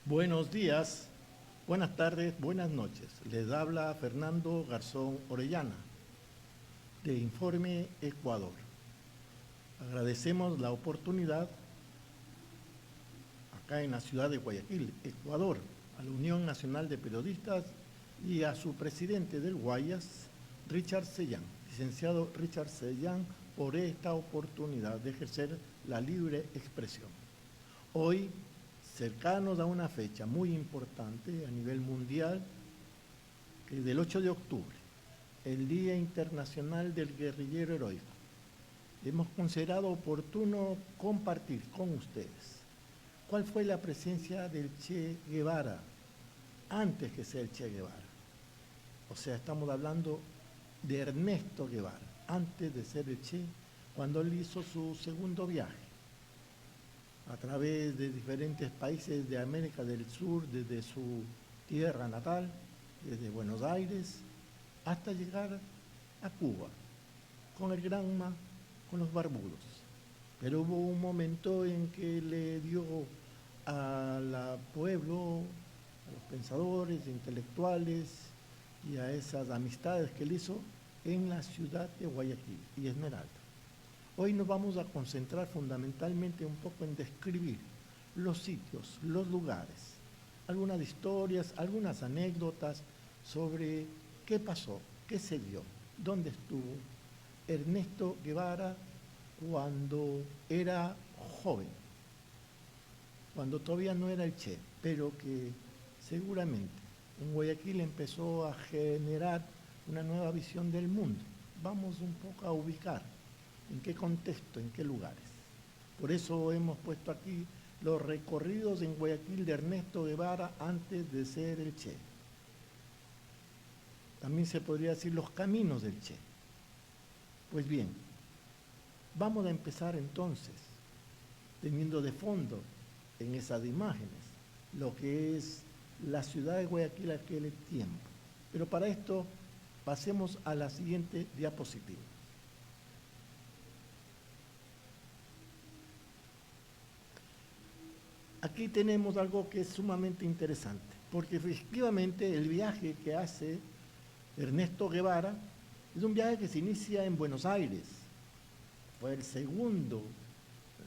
Buenos días, buenas tardes, buenas noches. Les habla Fernando Garzón Orellana, de Informe Ecuador. Agradecemos la oportunidad acá en la ciudad de Guayaquil, Ecuador, a la Unión Nacional de Periodistas y a su presidente del Guayas, Richard Sellán, licenciado Richard Sellán, por esta oportunidad de ejercer la libre expresión. Hoy, cercanos a una fecha muy importante a nivel mundial, que es del 8 de octubre, el Día Internacional del Guerrillero Heroico, hemos considerado oportuno compartir con ustedes cuál fue la presencia del Che Guevara antes que sea el Che Guevara. O sea, estamos hablando de Ernesto Guevara, antes de ser el Che, cuando él hizo su segundo viaje a través de diferentes países de América del Sur, desde su tierra natal, desde Buenos Aires, hasta llegar a Cuba, con el Granma, con los barbudos. Pero hubo un momento en que le dio al pueblo, a los pensadores, intelectuales y a esas amistades que él hizo en la ciudad de Guayaquil y Esmeralda. Hoy nos vamos a concentrar fundamentalmente un poco en describir los sitios, los lugares, algunas historias, algunas anécdotas sobre qué pasó, qué se dio, dónde estuvo Ernesto Guevara cuando era joven, cuando todavía no era el Che, pero que seguramente en Guayaquil empezó a generar una nueva visión del mundo. Vamos un poco a ubicar en qué contexto, en qué lugares. Por eso hemos puesto aquí los recorridos en Guayaquil de Ernesto Guevara antes de ser el Che. También se podría decir los caminos del Che. Pues bien, vamos a empezar entonces teniendo de fondo en esas imágenes lo que es la ciudad de Guayaquil aquel tiempo. Pero para esto pasemos a la siguiente diapositiva. Aquí tenemos algo que es sumamente interesante, porque efectivamente el viaje que hace Ernesto Guevara es un viaje que se inicia en Buenos Aires. Fue el segundo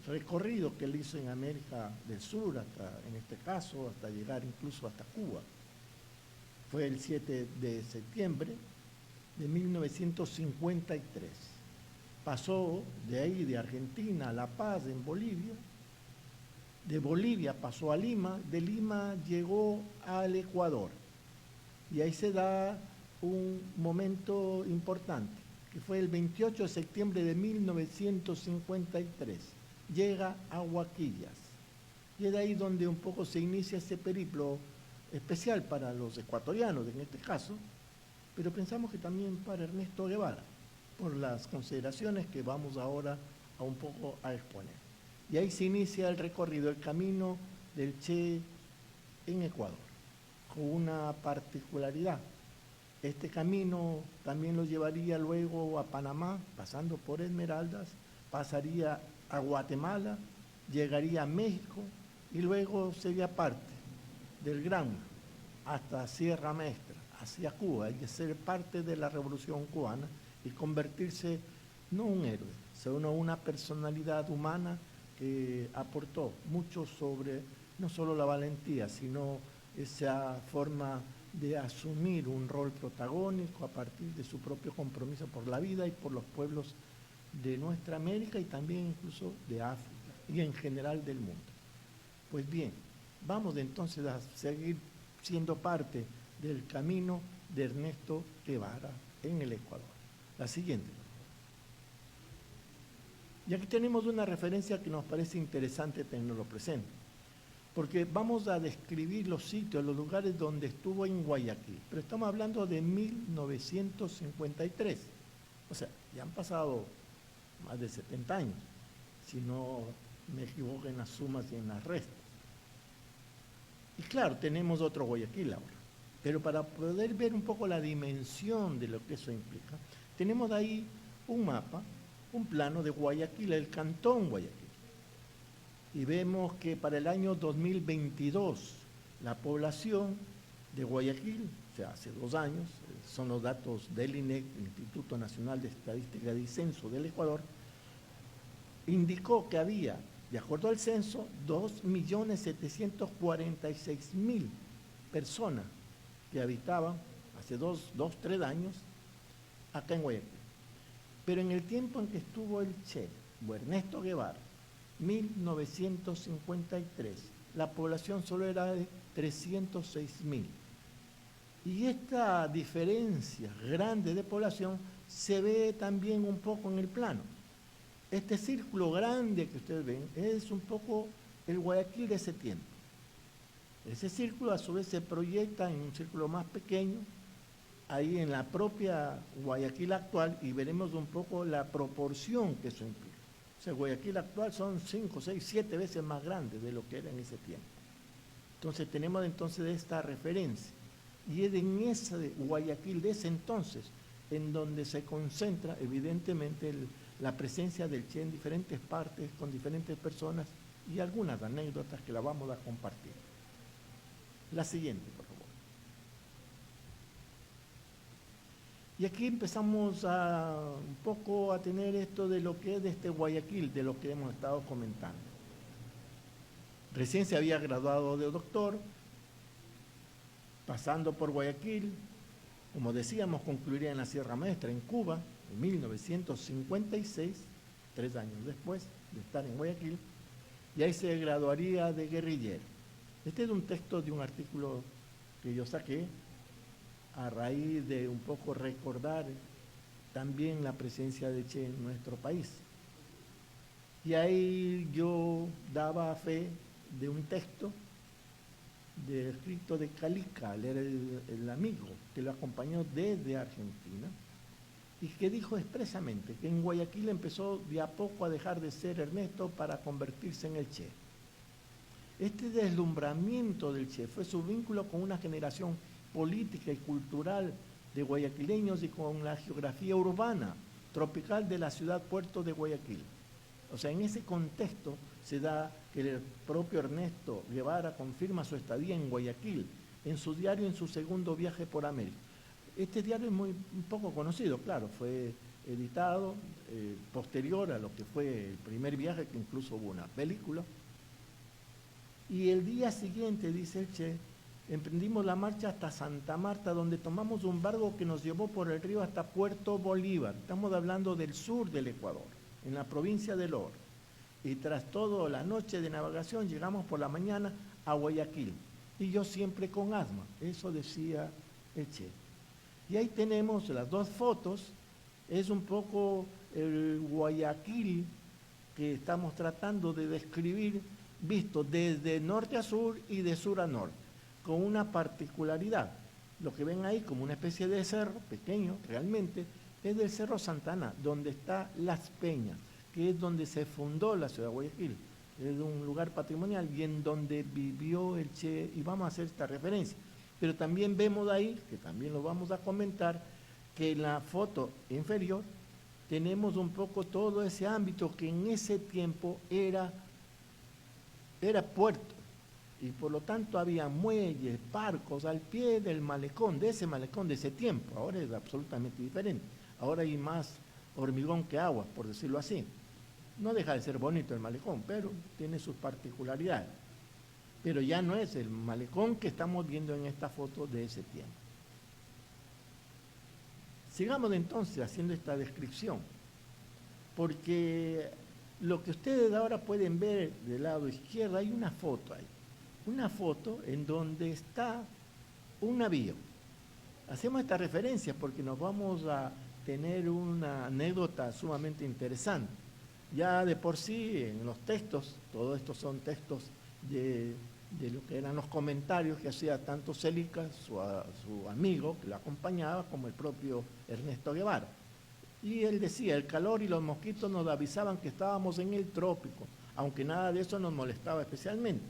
recorrido que él hizo en América del Sur, hasta, en este caso, hasta llegar incluso hasta Cuba. Fue el 7 de septiembre de 1953. Pasó de ahí, de Argentina a La Paz, en Bolivia. De Bolivia pasó a Lima, de Lima llegó al Ecuador. Y ahí se da un momento importante, que fue el 28 de septiembre de 1953. Llega a Huaquillas. Y es ahí donde un poco se inicia ese periplo especial para los ecuatorianos, en este caso, pero pensamos que también para Ernesto Guevara, por las consideraciones que vamos ahora a un poco a exponer. Y ahí se inicia el recorrido, el camino del Che en Ecuador, con una particularidad. Este camino también lo llevaría luego a Panamá, pasando por Esmeraldas, pasaría a Guatemala, llegaría a México y luego sería parte del Granma hasta Sierra Maestra, hacia Cuba, y ser parte de la Revolución Cubana y convertirse no un héroe, sino una personalidad humana que aportó mucho sobre no solo la valentía, sino esa forma de asumir un rol protagónico a partir de su propio compromiso por la vida y por los pueblos de nuestra América y también incluso de África y en general del mundo. Pues bien, vamos entonces a seguir siendo parte del camino de Ernesto Guevara en el Ecuador. La siguiente. Y aquí tenemos una referencia que nos parece interesante tenerlo presente, porque vamos a describir los sitios, los lugares donde estuvo en Guayaquil, pero estamos hablando de 1953, o sea, ya han pasado más de 70 años, si no me equivoco en las sumas y en las restas. Y claro, tenemos otro Guayaquil ahora, pero para poder ver un poco la dimensión de lo que eso implica, tenemos ahí un mapa, un plano de Guayaquil, el cantón Guayaquil. Y vemos que para el año 2022 La población de Guayaquil, o sea, hace 2 años, son los datos del INEC, el Instituto Nacional de Estadística y Censo del Ecuador, indicó que había, de acuerdo al censo, 2.746.000 personas que habitaban hace 3 años acá en Guayaquil. Pero en el tiempo en que estuvo el Che, o Ernesto Guevara, 1953, la población solo era de 306.000. Y esta diferencia grande de población se ve también un poco en el plano. Este círculo grande que ustedes ven es un poco el Guayaquil de ese tiempo. Ese círculo a su vez se proyecta en un círculo más pequeño, ahí en la propia Guayaquil actual, y veremos un poco la proporción que eso implica. O sea, Guayaquil actual son 5, 6, 7 veces más grande de lo que era en ese tiempo. Entonces tenemos entonces esta referencia. Y es en ese Guayaquil de ese entonces en donde se concentra evidentemente la presencia del Che en diferentes partes, con diferentes personas y algunas anécdotas que la vamos a compartir. La siguiente, por favor. Y aquí empezamos un poco a tener esto de lo que es de este Guayaquil, de lo que hemos estado comentando. Recién se había graduado de doctor, pasando por Guayaquil, como decíamos, concluiría en la Sierra Maestra, en Cuba, en 1956, 3 años después de estar en Guayaquil, y ahí se graduaría de guerrillero. Este es un texto de un artículo que yo saqué a raíz de un poco recordar también la presencia de Che en nuestro país. Y ahí yo daba fe de un texto escrito de Calica, él era el amigo que lo acompañó desde Argentina, y que dijo expresamente que en Guayaquil empezó de a poco a dejar de ser Ernesto para convertirse en el Che. Este deslumbramiento del Che fue su vínculo con una generación política y cultural de guayaquileños y con la geografía urbana, tropical de la ciudad puerto de Guayaquil. O sea, en ese contexto se da que el propio Ernesto Guevara confirma su estadía en Guayaquil, en su diario, en su segundo viaje por América. Este diario es un poco conocido, claro, fue editado posterior a lo que fue el primer viaje, que incluso hubo una película. Y el día siguiente, dice el Che, emprendimos la marcha hasta Santa Marta, donde tomamos un barco que nos llevó por el río hasta Puerto Bolívar. Estamos hablando del sur del Ecuador, en la provincia del Oro. Y tras toda la noche de navegación llegamos por la mañana a Guayaquil. Y yo siempre con asma, eso decía el Che. Y ahí tenemos las 2 fotos, es un poco el Guayaquil que estamos tratando de describir, visto desde norte a sur y de sur a norte, con una particularidad. Lo que ven ahí como una especie de cerro pequeño, realmente, es del Cerro Santana, donde está Las Peñas, que es donde se fundó la ciudad de Guayaquil. Es un lugar patrimonial y en donde vivió el Che, y vamos a hacer esta referencia. Pero también vemos ahí, que también lo vamos a comentar, que en la foto inferior tenemos un poco todo ese ámbito que en ese tiempo era puerto, y por lo tanto había muelles, barcos al pie del malecón, de ese tiempo. Ahora es absolutamente diferente. Ahora hay más hormigón que agua, por decirlo así. No deja de ser bonito el malecón, pero tiene sus particularidades. Pero ya no es el malecón que estamos viendo en esta foto de ese tiempo. Sigamos entonces haciendo esta descripción, porque lo que ustedes ahora pueden ver del lado izquierdo, hay una foto ahí. Una foto en donde está un navío. Hacemos esta referencia porque nos vamos a tener una anécdota sumamente interesante. Ya de por sí, en los textos, todos estos son textos de lo que eran los comentarios que hacía tanto Celica, su amigo que lo acompañaba, como el propio Ernesto Guevara. Y él decía, el calor y los mosquitos nos avisaban que estábamos en el trópico, aunque nada de eso nos molestaba especialmente.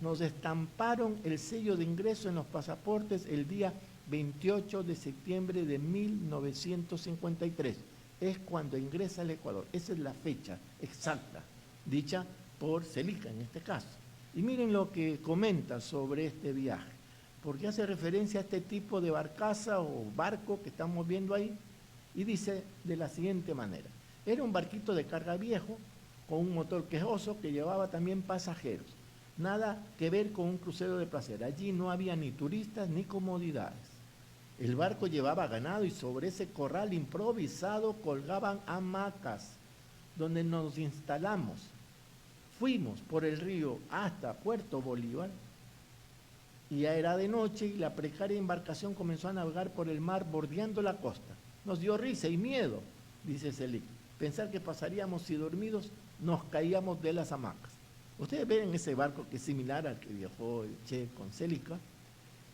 Nos estamparon el sello de ingreso en los pasaportes el día 28 de septiembre de 1953. Es cuando ingresa al Ecuador. Esa es la fecha exacta, dicha por Celica en este caso. Y miren lo que comenta sobre este viaje, porque hace referencia a este tipo de barcaza o barco que estamos viendo ahí, y dice de la siguiente manera: era un barquito de carga viejo, con un motor quejoso que llevaba también pasajeros. Nada que ver con un crucero de placer. Allí no había ni turistas ni comodidades. El barco llevaba ganado y sobre ese corral improvisado colgaban hamacas, donde nos instalamos. Fuimos por el río hasta Puerto Bolívar y ya era de noche y la precaria embarcación comenzó a navegar por el mar bordeando la costa. Nos dio risa y miedo, dice Selic, pensar que pasaríamos si dormidos nos caíamos de las hamacas. Ustedes ven ese barco que es similar al que viajó el Che con Célica,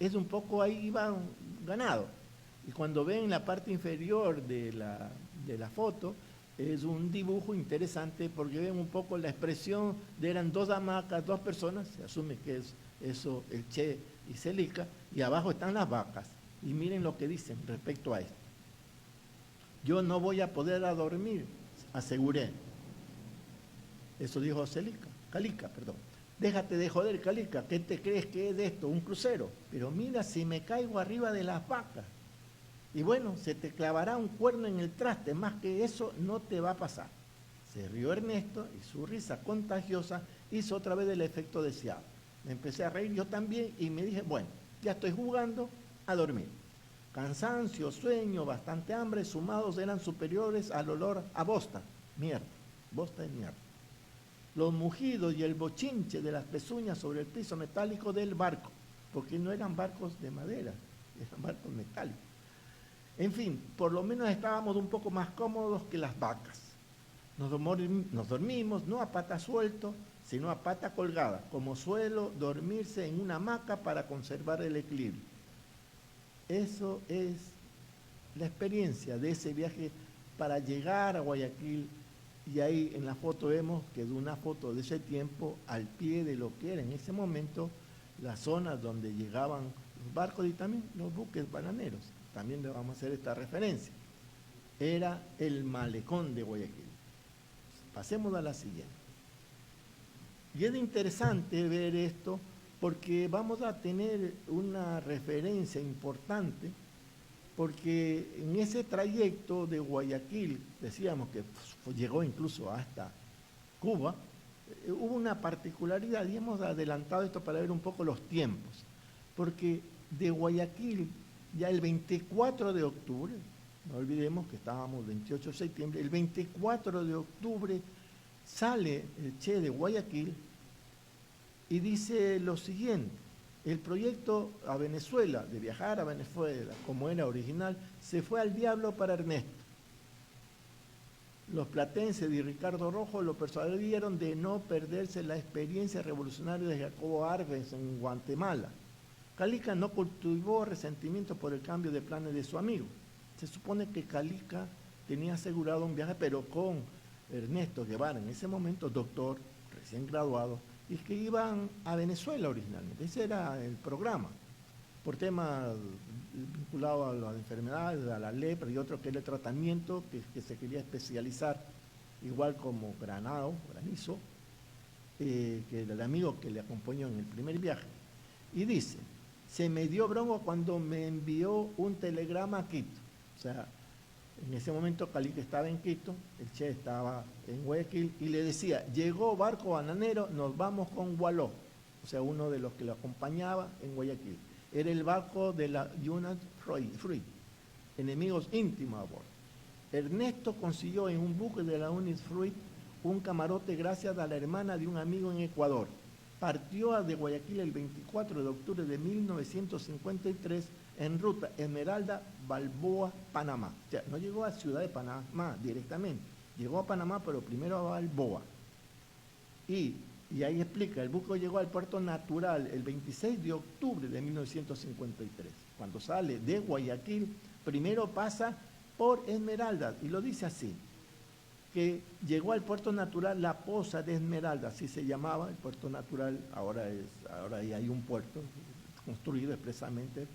es un poco ahí iba ganado. Y cuando ven la parte inferior de la foto, es un dibujo interesante porque ven un poco la expresión de eran dos hamacas, dos personas, se asume que es eso el Che y Célica, y abajo están las vacas. Y miren lo que dicen respecto a esto. Yo no voy a poder a dormir, aseguré. Eso dijo Calica, perdón. Déjate de joder, Calica, ¿qué te crees que es de esto? Un crucero. Pero mira, si me caigo arriba de las vacas, y bueno, se te clavará un cuerno en el traste, más que eso no te va a pasar. Se rió Ernesto y su risa contagiosa hizo otra vez el efecto deseado. Me empecé a reír yo también y me dije, bueno, ya estoy jugando a dormir. Cansancio, sueño, bastante hambre, sumados eran superiores al olor a bosta. Mierda, bosta de mierda. Los mugidos y el bochinche de las pezuñas sobre el piso metálico del barco, porque no eran barcos de madera, eran barcos metálicos. En fin, por lo menos estábamos un poco más cómodos que las vacas. Nos dormimos, no a pata suelto, sino a pata colgada, como suelo dormirse en una hamaca para conservar el equilibrio. Eso es la experiencia de ese viaje para llegar a Guayaquil. Y ahí en la foto vemos que de una foto de ese tiempo al pie de lo que era en ese momento la zona donde llegaban los barcos y también los buques bananeros. También le vamos a hacer esta referencia. Era el malecón de Guayaquil. Pasemos a la siguiente. Y es interesante ver esto porque vamos a tener una referencia importante, porque en ese trayecto de Guayaquil, decíamos que llegó incluso hasta Cuba, hubo una particularidad, y hemos adelantado esto para ver un poco los tiempos, porque de Guayaquil, ya el 24 de octubre, no olvidemos que estábamos 28 de septiembre, el 24 de octubre sale el Che de Guayaquil y dice lo siguiente: el proyecto a Venezuela, de viajar a Venezuela, como era original, se fue al diablo para Ernesto. Los platenses y Ricardo Rojo lo persuadieron de no perderse la experiencia revolucionaria de Jacobo Arbenz en Guatemala. Calica no cultivó resentimiento por el cambio de planes de su amigo. Se supone que Calica tenía asegurado un viaje, pero con Ernesto Guevara, en ese momento doctor, recién graduado, y que iban a Venezuela originalmente. Ese era el programa, por temas vinculados a las enfermedades, a la lepra y otro que era el tratamiento que se quería especializar, igual como Granizo, que era el amigo que le acompañó en el primer viaje. Y dice, se me dio bronco cuando me envió un telegrama a Quito. O sea, en ese momento Calica estaba en Quito, el Che estaba en Guayaquil y le decía, llegó barco bananero, nos vamos con Gualó, o sea, uno de los que lo acompañaba en Guayaquil. Era el barco de la Unit Fruit, enemigos íntimos a bordo. Ernesto consiguió en un buque de la Unit Fruit un camarote gracias a la hermana de un amigo en Ecuador. Partió de Guayaquil el 24 de octubre de 1953 en ruta Esmeralda, Balboa, Panamá. O sea, no llegó a Ciudad de Panamá directamente, llegó a Panamá, pero primero a Balboa. Y ahí explica, el buque llegó al puerto natural el 26 de octubre de 1953. Cuando sale de Guayaquil, primero pasa por Esmeralda, y lo dice así, que llegó al puerto natural La Poza de Esmeralda, así se llamaba el puerto natural, ahora ahí hay un puerto construido expresamente,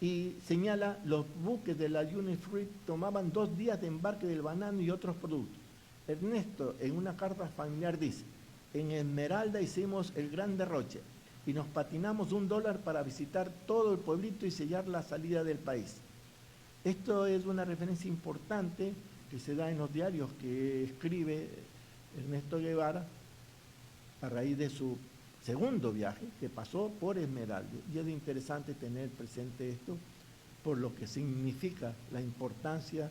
y señala, los buques de la Unit Fruit tomaban 2 días de embarque del banano y otros productos. Ernesto, en una carta familiar, dice, En Esmeralda hicimos el gran derroche y nos patinamos $1 para visitar todo el pueblito y sellar la salida del país. Esto es una referencia importante que se da en los diarios que escribe Ernesto Guevara a raíz de su segundo viaje que pasó por Esmeralda. Y es interesante tener presente esto por lo que significa la importancia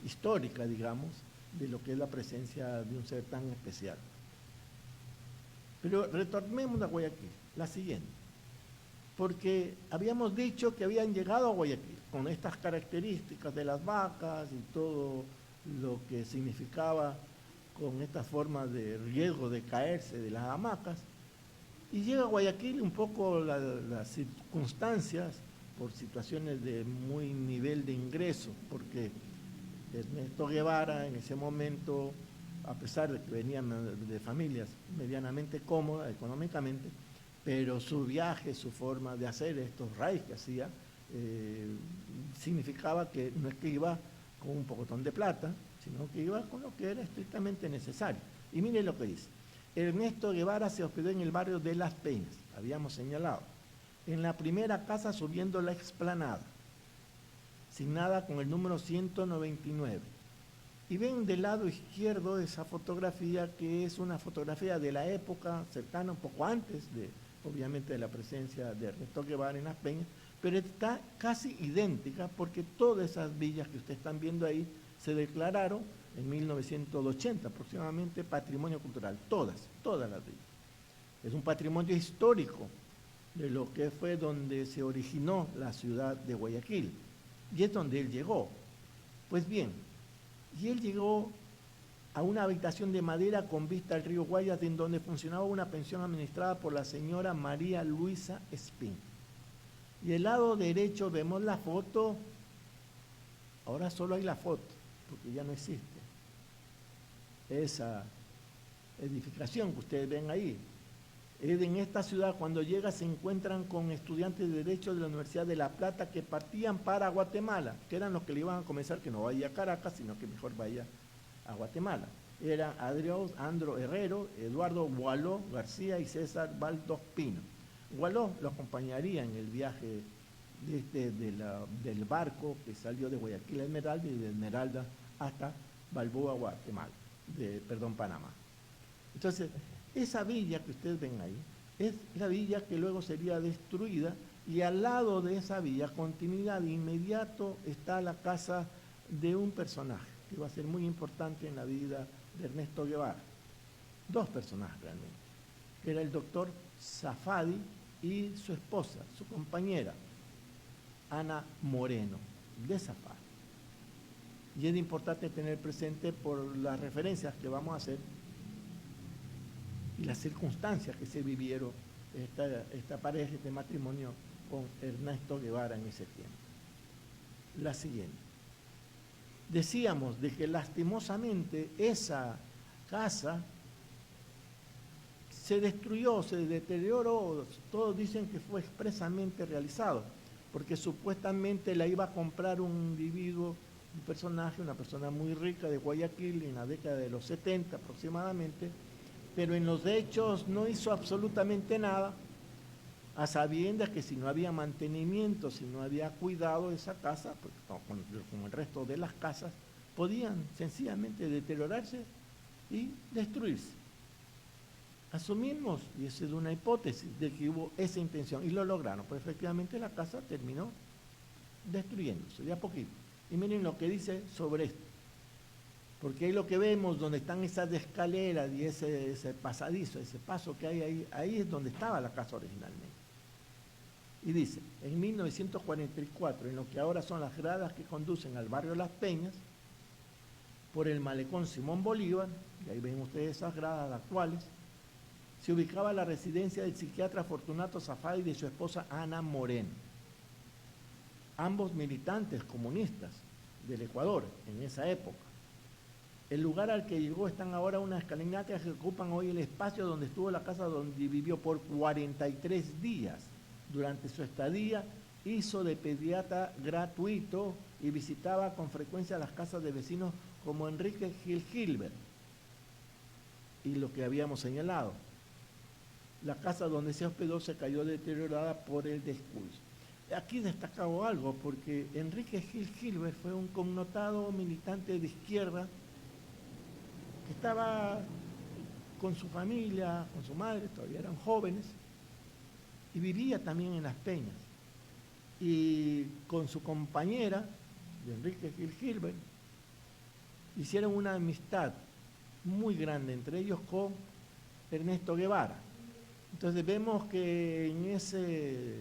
histórica, digamos, de lo que es la presencia de un ser tan especial. Pero retornemos a Guayaquil, la siguiente, porque habíamos dicho que habían llegado a Guayaquil con estas características de las vacas y todo lo que significaba con estas formas de riesgo de caerse de las hamacas, y llega a Guayaquil un poco las circunstancias por situaciones de muy nivel de ingreso, porque Ernesto Guevara en ese momento, a pesar de que venían de familias medianamente cómodas económicamente, pero su viaje, su forma de hacer estos raids que hacía, significaba que no es que iba con un pocotón de plata, sino que iba con lo que era estrictamente necesario. Y mire lo que dice. Ernesto Guevara se hospedó en el barrio de Las Peñas, habíamos señalado, en la primera casa subiendo la explanada, asignada con el número 199. Y ven del lado izquierdo esa fotografía que es una fotografía de la época cercana, un poco antes de, obviamente, de la presencia de Ernesto Guevara en Las Peñas, pero está casi idéntica porque todas esas villas que ustedes están viendo ahí se declararon en 1980 aproximadamente patrimonio cultural, todas las villas. Es un patrimonio histórico de lo que fue donde se originó la ciudad de Guayaquil, y es donde él llegó. Pues bien, y él llegó a una habitación de madera con vista al río Guayas, en donde funcionaba una pensión administrada por la señora María Luisa Espín. Y del lado derecho vemos la foto, ahora solo hay la foto, porque ya no existe esa edificación que ustedes ven ahí. En esta ciudad, cuando llega, se encuentran con estudiantes de Derecho de la Universidad de La Plata que partían para Guatemala, que eran los que le iban a comenzar, que no vaya a Caracas, sino que mejor vaya a Guatemala. Eran Andro Herrero, Eduardo Gualó García y César Baldos Pino. Gualó lo acompañaría en el viaje del barco que salió de Guayaquil a Esmeralda y de Esmeralda hasta Balboa, Guatemala, Panamá. Entonces, esa villa que ustedes ven ahí es la villa que luego sería destruida, y al lado de esa villa, continuidad de inmediato, está la casa de un personaje que va a ser muy importante en la vida de Ernesto Guevara. Dos personajes realmente, que era el doctor Safadi y su esposa, su compañera, Ana Moreno, de Safadi. Y es importante tener presente por las referencias que vamos a hacer y las circunstancias que se vivieron esta pareja, este matrimonio con Ernesto Guevara en ese tiempo. La siguiente. Decíamos de que lastimosamente esa casa se destruyó, se deterioró, todos dicen que fue expresamente realizado, porque supuestamente la iba a comprar un individuo, un personaje, una persona muy rica de Guayaquil en la década de los 70 aproximadamente, pero en los hechos no hizo absolutamente nada, a sabiendas que si no había mantenimiento, si no había cuidado de esa casa, pues, como el resto de las casas, podían sencillamente deteriorarse y destruirse. Asumimos, y esa es una hipótesis, de que hubo esa intención, y lo lograron, pues efectivamente la casa terminó destruyéndose de a poquito. Y miren lo que dice sobre esto, porque ahí lo que vemos, donde están esas escaleras y ese pasadizo, ese paso que hay ahí, ahí es donde estaba la casa originalmente. Y dice, en 1944, en lo que ahora son las gradas que conducen al barrio Las Peñas, por el malecón Simón Bolívar, y ahí ven ustedes esas gradas actuales, se ubicaba la residencia del psiquiatra Fortunato Safadi y de su esposa Ana Moreno, ambos militantes comunistas del Ecuador en esa época. El lugar al que llegó están ahora unas escalinatas que ocupan hoy el espacio donde estuvo la casa, donde vivió por 43 días. Durante su estadía hizo de pediatra gratuito y visitaba con frecuencia las casas de vecinos como Enrique Gil Gilbert. y lo que habíamos señalado. La casa donde se hospedó se cayó deteriorada por el descuido. Aquí destacado algo, porque Enrique Gil Gilbert fue un connotado militante de izquierda que estaba con su familia, con su madre, todavía eran jóvenes, y vivía también en Las Peñas. Y con su compañera, de Enrique Gil Gilbert, hicieron una amistad muy grande, entre ellos con Ernesto Guevara. Entonces vemos que en ese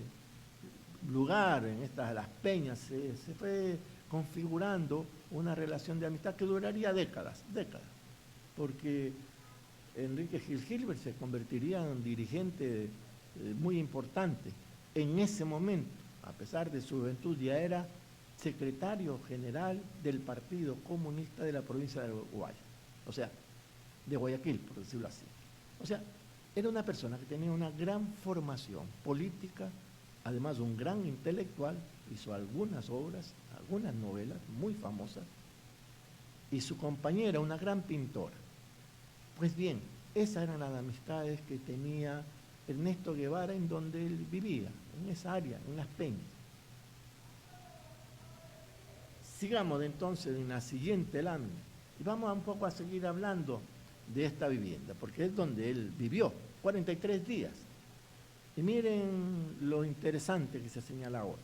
lugar, en Las Peñas, se fue configurando una relación de amistad que duraría décadas, porque Enrique Gil Gilbert se convertiría en un dirigente muy importante. En ese momento, a pesar de su juventud, ya era secretario general del Partido Comunista de la provincia de Uruguay, o sea, de Guayaquil, por decirlo así. O sea, era una persona que tenía una gran formación política, además un gran intelectual, hizo algunas obras, algunas novelas muy famosas, y su compañera, una gran pintora. Pues bien, esas eran las amistades que tenía Ernesto Guevara en donde él vivía, en esa área, en Las Peñas. Sigamos entonces en la siguiente lámina y vamos un poco a seguir hablando de esta vivienda, porque es donde él vivió 43 días. Y miren lo interesante que se señala ahora.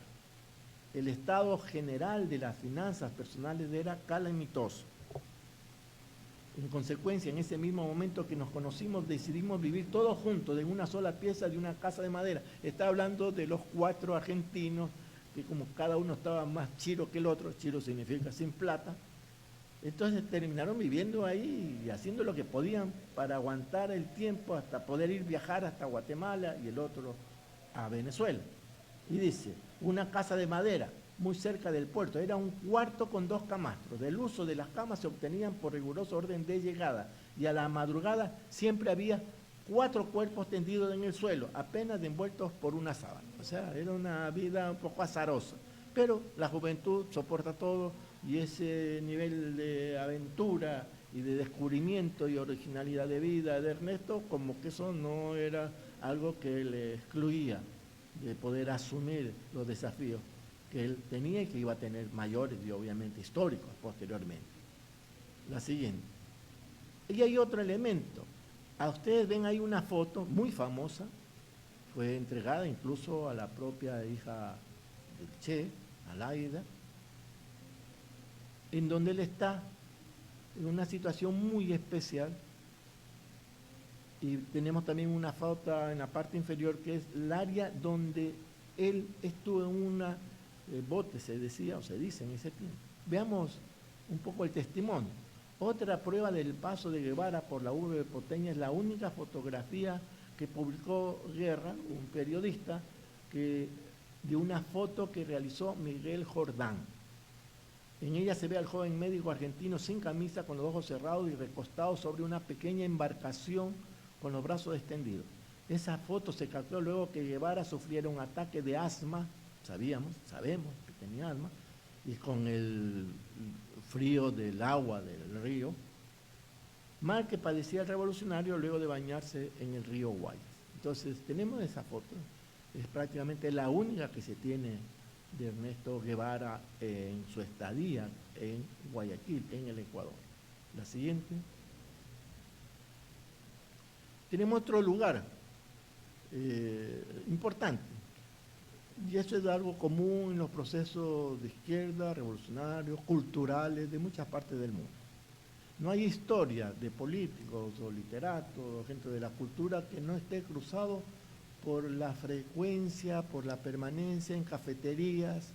El estado general de las finanzas personales era calamitoso. En consecuencia, en ese mismo momento que nos conocimos, decidimos vivir todos juntos en una sola pieza de una casa de madera. Está hablando de los 4 argentinos, que como cada uno estaba más chiro que el otro, chiro significa sin plata, entonces terminaron viviendo ahí y haciendo lo que podían para aguantar el tiempo hasta poder viajar hasta Guatemala y el otro a Venezuela. Y dice, una casa de madera muy cerca del puerto, era un cuarto con 2 camastros. Del uso de las camas se obtenían por riguroso orden de llegada y a la madrugada siempre había 4 cuerpos tendidos en el suelo, apenas envueltos por una sábana. O sea, era una vida un poco azarosa, pero la juventud soporta todo y ese nivel de aventura y de descubrimiento y originalidad de vida de Ernesto, como que eso no era algo que le excluía de poder asumir los desafíos que él tenía y que iba a tener mayores y obviamente históricos posteriormente. La siguiente. Y hay otro elemento. A ustedes ven ahí una foto muy famosa, fue entregada incluso a la propia hija del Che, Alaida, en donde él está en una situación muy especial. Y tenemos también una foto en la parte inferior que es el área donde él estuvo en una bote, se decía o se dice en ese tiempo. Veamos un poco el testimonio. Otra prueba del paso de Guevara por la urbe porteña es la única fotografía que publicó Guerra, un periodista, de una foto que realizó Miguel Jordán. En ella se ve al joven médico argentino sin camisa, con los ojos cerrados y recostado sobre una pequeña embarcación con los brazos extendidos. Esa foto se captó luego que Guevara sufriera un ataque de asma, sabemos que tenía asma, y con el frío del agua del río, mal que padecía el revolucionario luego de bañarse en el río Guayas. Entonces tenemos esa foto, es prácticamente la única que se tiene de Ernesto Guevara en su estadía en Guayaquil, en el Ecuador. La siguiente. Tenemos otro lugar importante, y eso es algo común en los procesos de izquierda, revolucionarios, culturales, de muchas partes del mundo. No hay historia de políticos o literatos o gente de la cultura que no esté cruzado por la frecuencia, por la permanencia en cafeterías,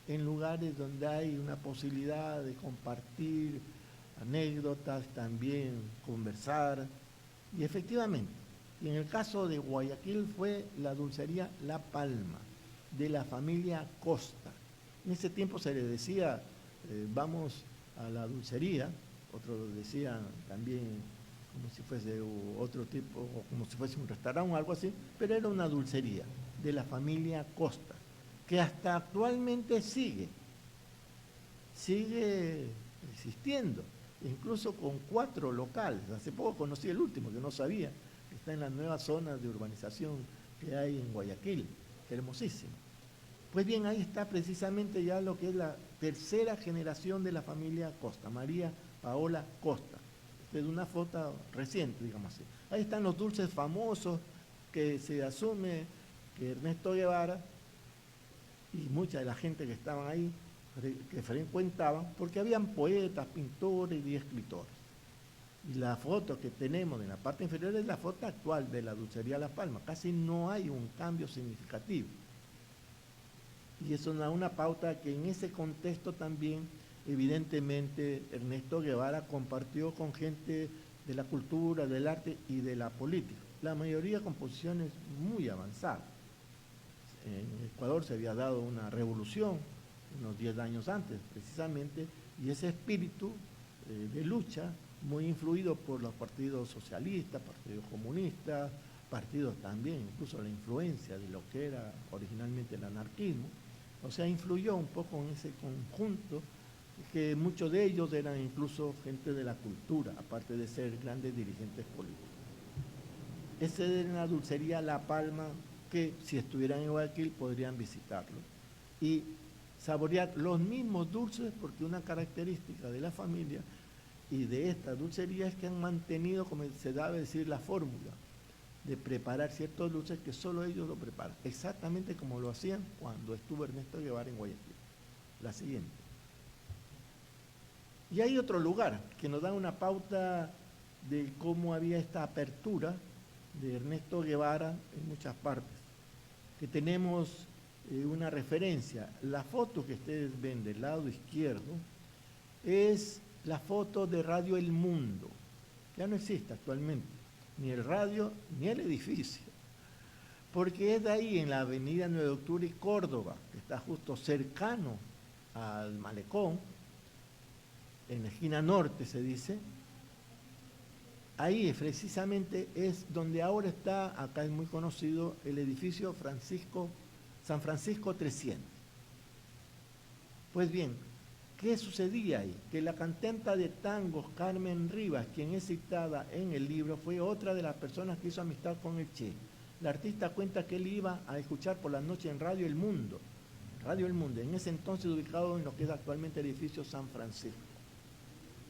en lugares donde hay una posibilidad de compartir anécdotas, también conversar. Y efectivamente, y en el caso de Guayaquil fue la dulcería La Palma, de la familia Costa. En ese tiempo se le decía, vamos a la dulcería, otros decían también como si fuese otro tipo, como si fuese un restaurante o algo así, pero era una dulcería de la familia Costa, que hasta actualmente sigue existiendo. incluso con 4 locales. Hace poco conocí el último, que no sabía, que está en la nueva zona de urbanización que hay en Guayaquil, hermosísimo. Pues bien, ahí está precisamente ya lo que es la tercera generación de la familia Costa, María Paola Costa. Esta es una foto reciente, digamos así. Ahí están los dulces famosos que se asume que Ernesto Guevara y mucha de la gente que estaban ahí, que frecuentaban, porque habían poetas, pintores y escritores. Y la foto que tenemos en la parte inferior es la foto actual de la Dulcería Las Palmas. Casi no hay un cambio significativo. Y eso da una pauta que en ese contexto también, evidentemente, Ernesto Guevara compartió con gente de la cultura, del arte y de la política. La mayoría con posiciones muy avanzadas. En Ecuador se había dado una revolución unos 10 años antes, precisamente, y ese espíritu de lucha, muy influido por los partidos socialistas, partidos comunistas, partidos también, incluso la influencia de lo que era originalmente el anarquismo, o sea, influyó un poco en ese conjunto, que muchos de ellos eran incluso gente de la cultura, aparte de ser grandes dirigentes políticos. Esa es una dulcería La Palma que si estuvieran en Guayaquil podrían visitarlo y saborear los mismos dulces, porque una característica de la familia y de esta dulcería es que han mantenido, como se debe decir, la fórmula de preparar ciertos dulces que solo ellos lo preparan, exactamente como lo hacían cuando estuvo Ernesto Guevara en Guayaquil. La siguiente. Y hay otro lugar que nos da una pauta de cómo había esta apertura de Ernesto Guevara en muchas partes, que tenemos una referencia. La foto que ustedes ven del lado izquierdo es la foto de Radio El Mundo. Ya no existe actualmente, ni el radio ni el edificio, porque es de ahí en la avenida 9 de Octubre y Córdoba, que está justo cercano al malecón, en la esquina norte se dice. Ahí precisamente es donde ahora está, acá es muy conocido, el edificio San Francisco 300. Pues bien, ¿qué sucedía ahí? Que la cantante de tangos Carmen Rivas, quien es citada en el libro, fue otra de las personas que hizo amistad con el Che. La artista cuenta que él iba a escuchar por la noche en Radio El Mundo, en ese entonces ubicado en lo que es actualmente el edificio San Francisco.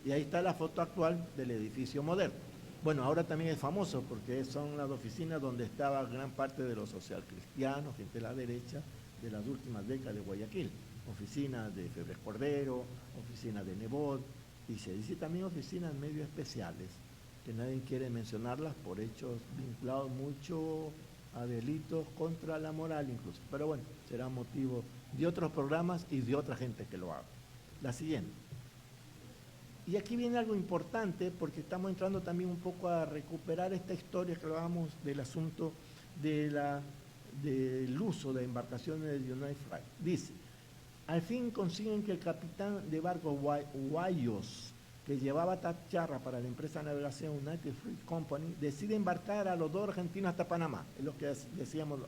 Y ahí está la foto actual del edificio moderno. Bueno, ahora también es famoso porque son las oficinas donde estaba gran parte de los socialcristianos, gente de la derecha, de las últimas décadas de Guayaquil. Oficinas de Febres Cordero, oficinas de Nebot, y se dice también oficinas medio especiales, que nadie quiere mencionarlas por hechos vinculados mucho a delitos contra la moral incluso. Pero bueno, será motivo de otros programas y de otra gente que lo haga. La siguiente. Y aquí viene algo importante porque estamos entrando también un poco a recuperar esta historia que hablábamos del asunto del uso de embarcaciones de United Flag. Dice, al fin consiguen que el capitán de barco Guayos, que llevaba tacharra para la empresa de navegación United Fruit Company, decide embarcar a los 2 argentinos hasta Panamá, es lo que decíamos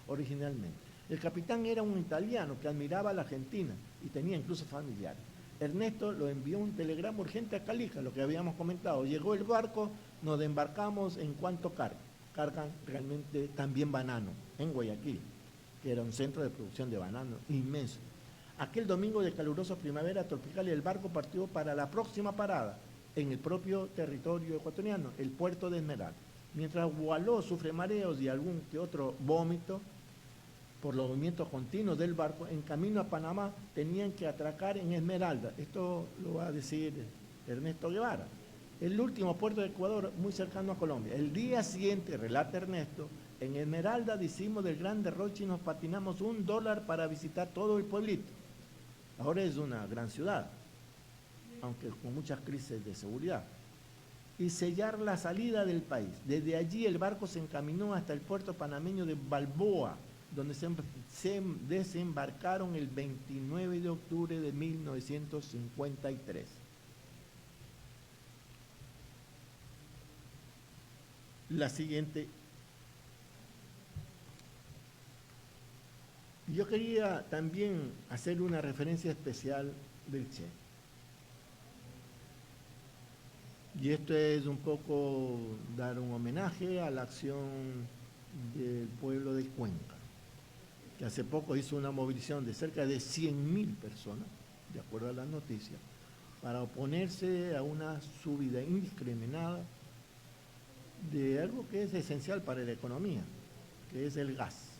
originalmente. El capitán era un italiano que admiraba a la Argentina y tenía incluso familiares. Ernesto lo envió un telegrama urgente a Calija, lo que habíamos comentado. Llegó el barco, nos embarcamos en cuanto cargan. Cargan realmente también banano en Guayaquil, que era un centro de producción de banano inmenso. Aquel domingo de calurosa primavera tropical el barco partió para la próxima parada en el propio territorio ecuatoriano, el puerto de Esmeralda. Mientras Gualó sufre mareos y algún que otro vómito, por los movimientos continuos del barco, en camino a Panamá tenían que atracar en Esmeralda. Esto lo va a decir Ernesto Guevara. El último puerto de Ecuador, muy cercano a Colombia. El día siguiente, relata Ernesto, en Esmeralda hicimos del gran derroche y nos patinamos $1 para visitar todo el pueblito. Ahora es una gran ciudad, aunque con muchas crisis de seguridad. Y sellar la salida del país. Desde allí el barco se encaminó hasta el puerto panameño de Balboa, donde se desembarcaron el 29 de octubre de 1953. La siguiente. Yo quería también hacer una referencia especial del Che. Y esto es un poco dar un homenaje a la acción del pueblo de Cuenca, que hace poco hizo una movilización de cerca de 100.000 personas, de acuerdo a las noticias, para oponerse a una subida indiscriminada de algo que es esencial para la economía, que es el gas.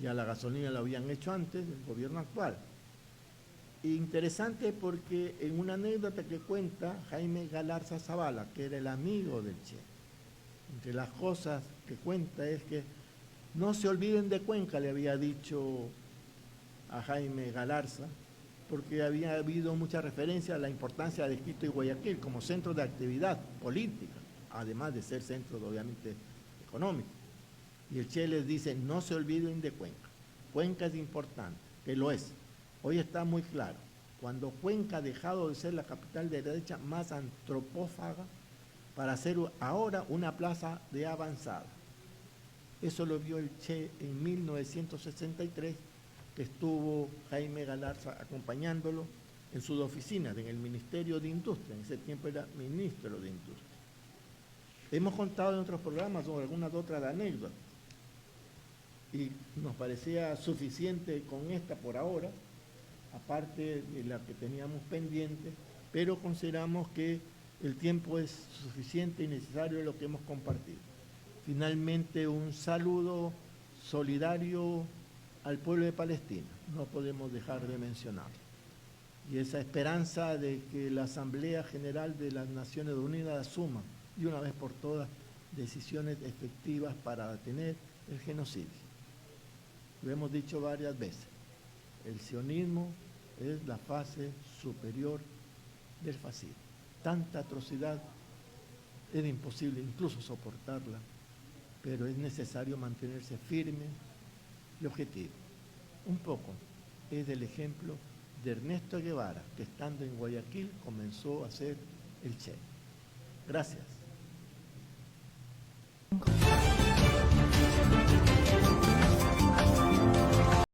Ya la gasolina lo habían hecho antes, el gobierno actual. Interesante porque en una anécdota que cuenta Jaime Galarza Zavala, que era el amigo del Che, entre las cosas que cuenta es que no se olviden de Cuenca, le había dicho a Jaime Galarza, porque había habido mucha referencia a la importancia de Quito y Guayaquil como centros de actividad política, además de ser centros obviamente económicos. Y el Che les dice, no se olviden de Cuenca. Cuenca es importante, que lo es. Hoy está muy claro. Cuando Cuenca ha dejado de ser la capital de la derecha más antropófaga para ser ahora una plaza de avanzada. Eso lo vio el Che en 1963, que estuvo Jaime Galarza acompañándolo en sus oficinas, en el Ministerio de Industria. En ese tiempo era ministro de Industria. Hemos contado en otros programas sobre algunas otras anécdotas y nos parecía suficiente con esta por ahora, aparte de la que teníamos pendiente, pero consideramos que el tiempo es suficiente y necesario lo que hemos compartido. Finalmente, un saludo solidario al pueblo de Palestina, no podemos dejar de mencionarlo. Y esa esperanza de que la Asamblea General de las Naciones Unidas asuma de una vez por todas decisiones efectivas para detener el genocidio. Lo hemos dicho varias veces, el sionismo es la fase superior del fascismo. Tanta atrocidad es imposible incluso soportarla, pero es necesario mantenerse firme y objetivo. Un poco es el ejemplo de Ernesto Guevara, que estando en Guayaquil comenzó a ser el Che. Gracias.